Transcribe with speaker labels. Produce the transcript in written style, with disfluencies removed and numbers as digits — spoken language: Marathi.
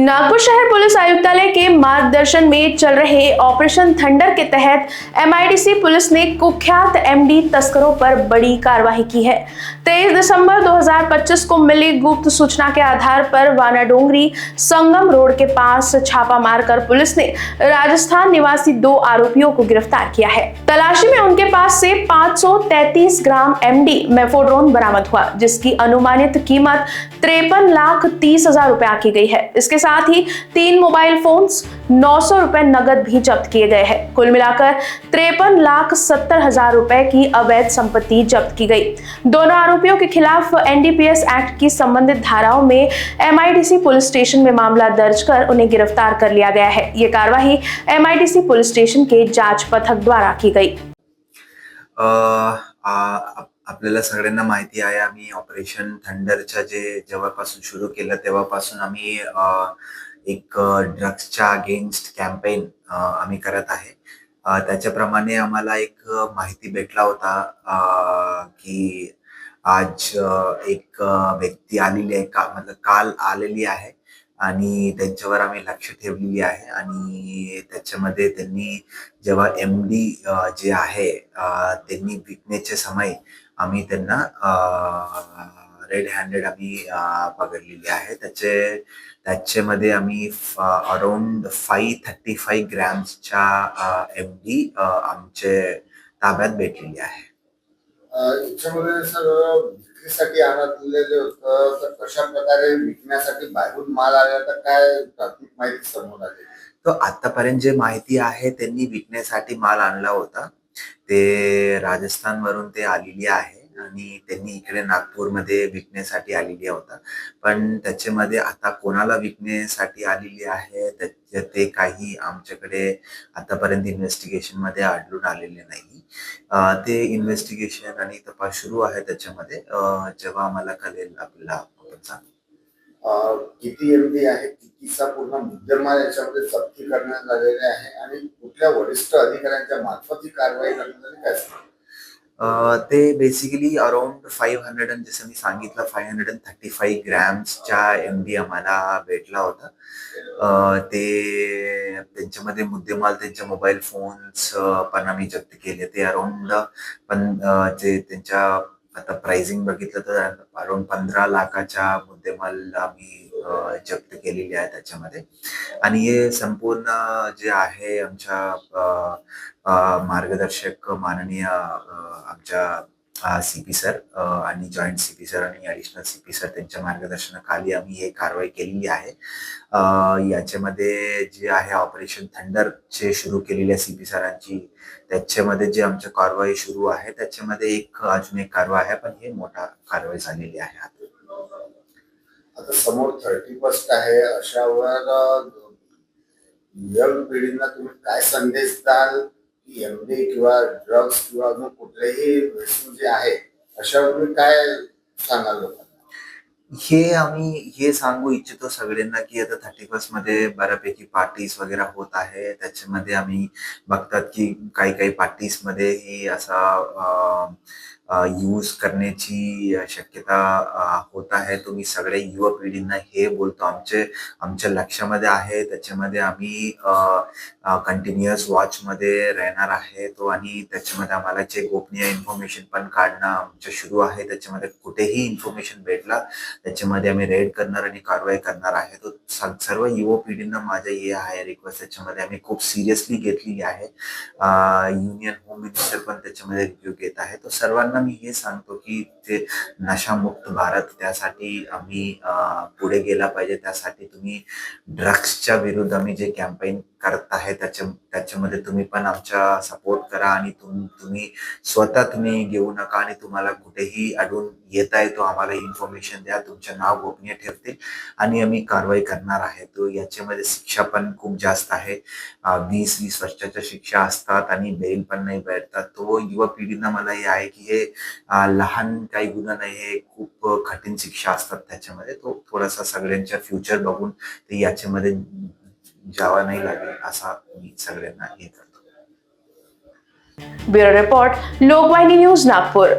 Speaker 1: नागपुर शहर पुलिस आयुक्तालय के मार्गदर्शन में चल रहे ऑपरेशन थंडर के तहत एमआईडीसी पुलिस ने कुख्यात एमडी तस्करों पर बड़ी कार्रवाई की है। 23 दिसंबर 2025 को मिली गुप्त सूचना के आधार पर वानाडोंगरी संगम रोड के पास छापा मारकर पुलिस ने राजस्थान निवासी 2 आरोपियों को गिरफ्तार किया है। तलाशी में उनके पास से 533 ग्राम एमडी मेफोड्रोन बरामद हुआ, जिसकी अनुमानित कीमत 53,30,000 रुपए आकी गई है। इसके साथ ही 3 मोबाइल फोन्स, 900 रुपए नगद भी जब्त किए गए हैं। कुल मिलाकर 53,70,000 रुपए की अवैध संपत्ति जब्त की गई। दोनों आरोपियों के खिलाफ एनडीपीएस एक्ट की संबंधित धाराओं में एमआईडीसी पुलिस स्टेशन में मामला दर्ज कर उन्हें गिरफ्तार कर लिया गया है। ये कार्रवाई एमआईडीसी पुलिस स्टेशन के जांच पथक द्वारा की गई।
Speaker 2: आपल्याला सगळ्यांना माहिती आहे, आम्ही ऑपरेशन थंडरच्या जेव्हापासून सुरू केलं तेव्हापासून आम्ही एक ड्रग्सच्या अगेन्स्ट कॅम्पेन आम्ही करत आहे। त्याच्याप्रमाणे आम्हाला एक माहिती भेटला होता की आज एक व्यक्ती आलेली आहे, मतलब काल आलेली आहे आणि त्यांच्यावर आम्ही लक्ष ठेवलेली आहे आणि त्याच्यामध्ये त्यांनी जेव्हा एमडी जे आहे त्यांनी विकण्याचे समय आम्ही त्यांना रेड हँडेड आम्ही पकडलेली आहे। त्याच्यामध्ये आम्ही अराउंड 535 ग्रॅम्सच्या एमडी आमचे ताब्यात भेटलेली आहे।
Speaker 3: याच्यामध्ये सर विक्रीसाठी आणलेले होतं, तर कशा प्रकारे विकण्यासाठी बाहेरून माल आला, तर काय प्राथमिक माहिती समोर आली?
Speaker 2: तो आतापर्यंत जे माहिती आहे त्यांनी विकण्यासाठी माल आणला होता, ते राजस्थान वरून ते आलेली आहे आणि त्यांनी इकडे नागपूरमध्ये विकण्यासाठी आलेली होता। पण त्याच्यामध्ये आता कोणाला विकण्यासाठी आलेली आहे ते काही आमच्याकडे आतापर्यंत इन्व्हेस्टिगेशन मध्ये आढळून आलेले नाही। ते इन्व्हेस्टिगेशन आणि तपास सुरू आहे। त्याच्यामध्ये जेव्हा आम्हाला कळेल आपल्याला आपण सांगू।
Speaker 3: किती एमडी आहे, कितीचा पूर्ण मुद्देमाल याच्यामध्ये जप्ती करण्यात आलेले आहे आणि कुठल्या वरिष्ठ अधिकाऱ्यांच्या मार्फत ही कारवाई करण्यात आली, काय सांगा?
Speaker 2: ते बेसिकली अराउंड 500 जसं मी सांगितलं 535 ग्रॅम्सच्या एमडी आम्हाला भेटला होता। ते त्यांच्यामध्ये मुद्देमाल त्यांचे मोबाईल फोन्स पण आम्ही जप्त केले। ते अराउंड जे त्यांच्या आता प्राइसिंग बघितलं तर अराउंड 15 लाखाच्या मुद्देमाल आम्ही जप्त केलेली आहे त्याच्यामध्ये। आणि हे संपूर्ण जे आहे आमच्या मार्गदर्शक माननीय आमच्या सीपी सर आणि जॉईंट सीपी सर आणि ॲडिशनल सीपी सर त्यांच्या मार्गदर्शनाखाली आम्ही हे कारवाई केलेली आहे। याच्यामध्ये जे आहे ऑपरेशन थंडर चे सुरू केलेल्या सीपी सरांची, त्याच्यामध्ये जे आमची कारवाई सुरू आहे त्याच्यामध्ये अजून एक कारवाई आहे, पण हे मोठा कारवाई झालेली आहे।
Speaker 3: आता समोर 31 आहे, अशावर यंग पिढींना तुम्ही काय संदेश द्याल की एमडी किंवा ड्रग्स किंवा अजून कुठलेही व्यसन जे आहे अशावर तुम्ही काय सांगाल लोकांना?
Speaker 2: आम्ही हे सांगू इच्छितो सगळ्यांना की आता 31 मध्ये बऱ्यापैकी पार्टीज वगैरे होत आहे। त्याच्यामध्ये आम्ही बघतात की काही पार्टीज मध्ये ही असा यूज करण्याची शक्यता होत आहे। तुम्ही सगळे युवा पिढींना हे बोलतो, आमच्या लक्षामध्ये आहे। त्याच्यामध्ये आम्ही कंटिन्युअस वॉच मध्ये राहणार आहे तो, आणि त्याच्यामध्ये आम्हाला जे गोपनीय इन्फॉर्मेशन पण काढणं आमचं सुरू आहे। त्याच्यामध्ये कुठेही इन्फॉर्मेशन भेटला त्याच्यामध्ये आम्ही रेड करणार आणि कारवाई करणार आहे। तो सर्व युवा पिढींना माझं हे आहे रिक्वेस्ट, त्याच्यामध्ये आम्ही खूप सिरियसली घेतलेली आहे। युनियन होम मिनिस्टर पण त्याच्यामध्ये रिव्ह्यू घेत आहे। तो सर्वांना मी हे सांगतो की ते नशामुक्त भारत, त्यासाठी आम्ही पुढे गेला पाहिजे। त्यासाठी तुम्ही ड्रग्सच्या विरुद्ध आम्ही जे कॅम्पेन करत आहे त्याच्यामध्ये तुम्ही पण आमचा सपोर्ट करा आणि तुम्ही स्वतः तुम्ही घेऊ नका आणि तुम्हाला कुठेही अडून येता येतो आम्हाला इन्फॉर्मेशन द्या, तुमचं नाव गोपनीय ठेवतील आणि आम्ही कारवाई करणार आहे। तो याच्यामध्ये शिक्षा पण खूप जास्त आहे, 20-20 वर्षाच्या शिक्षा असतात आणि बेल पण नाही भेटतात। तो युवा पिढींना मला हे आहे की हे लहान काही गुन्हा नाही, हे खूप कठीण शिक्षा असतात त्याच्यामध्ये। तो थोडासा सगळ्यांच्या फ्युचर बघून ते याच्यामध्ये जावा नाही लागेल असा मी सगळ्यांना हे करतो।
Speaker 1: Bureau report, Lokvahini news, Nagpur.